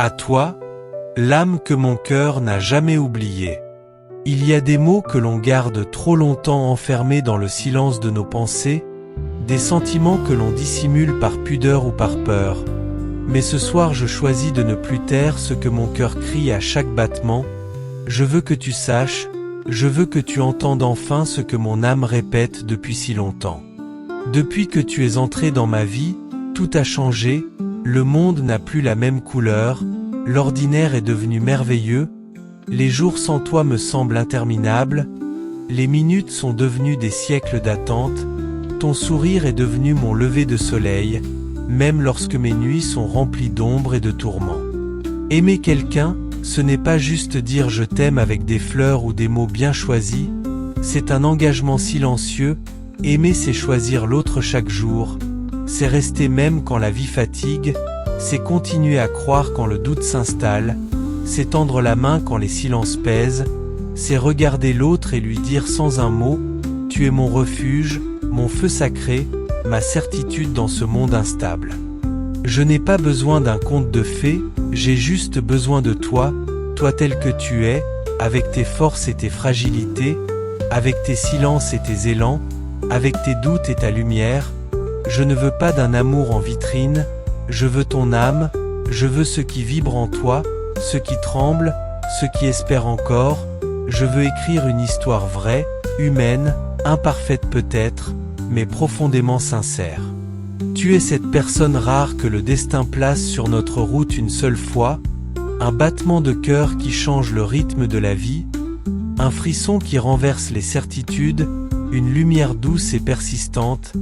À toi, l'âme que mon cœur n'a jamais oubliée. Il y a des mots que l'on garde trop longtemps enfermés dans le silence de nos pensées, des sentiments que l'on dissimule par pudeur ou par peur. Mais ce soir je choisis de ne plus taire ce que mon cœur crie à chaque battement. Je veux que tu saches, je veux que tu entendes enfin ce que mon âme répète depuis si longtemps. Depuis que tu es entré dans ma vie, tout a changé, le monde n'a plus la même couleur, l'ordinaire est devenu merveilleux, les jours sans toi me semblent interminables, les minutes sont devenues des siècles d'attente, ton sourire est devenu mon lever de soleil, même lorsque mes nuits sont remplies d'ombre et de tourments. Aimer quelqu'un, ce n'est pas juste dire je t'aime avec des fleurs ou des mots bien choisis, c'est un engagement silencieux, aimer c'est choisir l'autre chaque jour, c'est rester même quand la vie fatigue, c'est continuer à croire quand le doute s'installe, c'est tendre la main quand les silences pèsent, c'est regarder l'autre et lui dire sans un mot, tu es mon refuge, mon feu sacré, ma certitude dans ce monde instable. Je n'ai pas besoin d'un conte de fées, j'ai juste besoin de toi, toi tel que tu es, avec tes forces et tes fragilités, avec tes silences et tes élans, avec tes doutes et ta lumière. Je ne veux pas d'un amour en vitrine, je veux ton âme, je veux ce qui vibre en toi, ce qui tremble, ce qui espère encore. Je veux écrire une histoire vraie, humaine, imparfaite peut-être, mais profondément sincère. Tu es cette personne rare que le destin place sur notre route une seule fois, un battement de cœur qui change le rythme de la vie, un frisson qui renverse les certitudes, une lumière douce et persistante,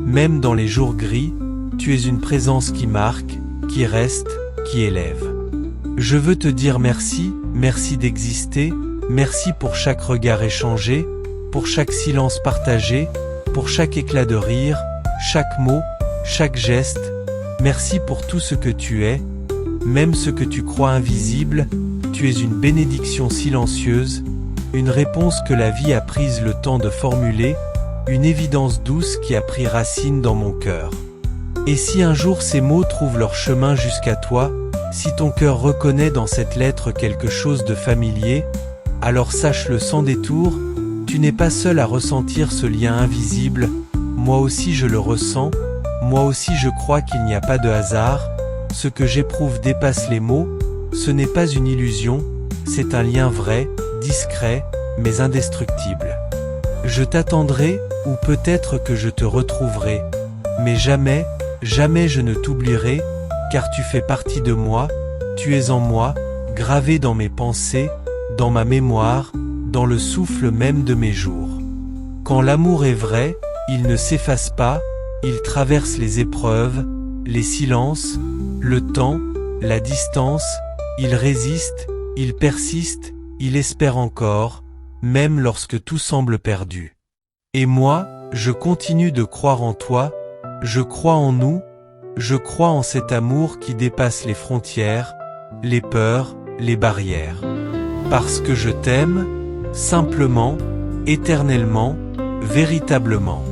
même dans les jours gris, tu es une présence qui marque, qui reste, qui élève. Je veux te dire merci, merci d'exister, merci pour chaque regard échangé, pour chaque silence partagé, pour chaque éclat de rire, chaque mot, chaque geste, merci pour tout ce que tu es, même ce que tu crois invisible, tu es une bénédiction silencieuse, une réponse que la vie a prise le temps de formuler, une évidence douce qui a pris racine dans mon cœur. Et si un jour ces mots trouvent leur chemin jusqu'à toi, si ton cœur reconnaît dans cette lettre quelque chose de familier, alors sache-le sans détour, tu n'es pas seul à ressentir ce lien invisible, moi aussi je le ressens, moi aussi je crois qu'il n'y a pas de hasard, ce que j'éprouve dépasse les mots, ce n'est pas une illusion, c'est un lien vrai, discret, mais indestructible. Je t'attendrai, ou peut-être que je te retrouverai, mais jamais, jamais je ne t'oublierai, car tu fais partie de moi, tu es en moi, gravé dans mes pensées, dans ma mémoire, dans le souffle même de mes jours. Quand l'amour est vrai, il ne s'efface pas, il traverse les épreuves, les silences, le temps, la distance, il résiste, il persiste, il espère encore, même lorsque tout semble perdu. Et moi, je continue de croire en toi, je crois en nous, je crois en cet amour qui dépasse les frontières, les peurs, les barrières. Parce que je t'aime, simplement, éternellement, véritablement.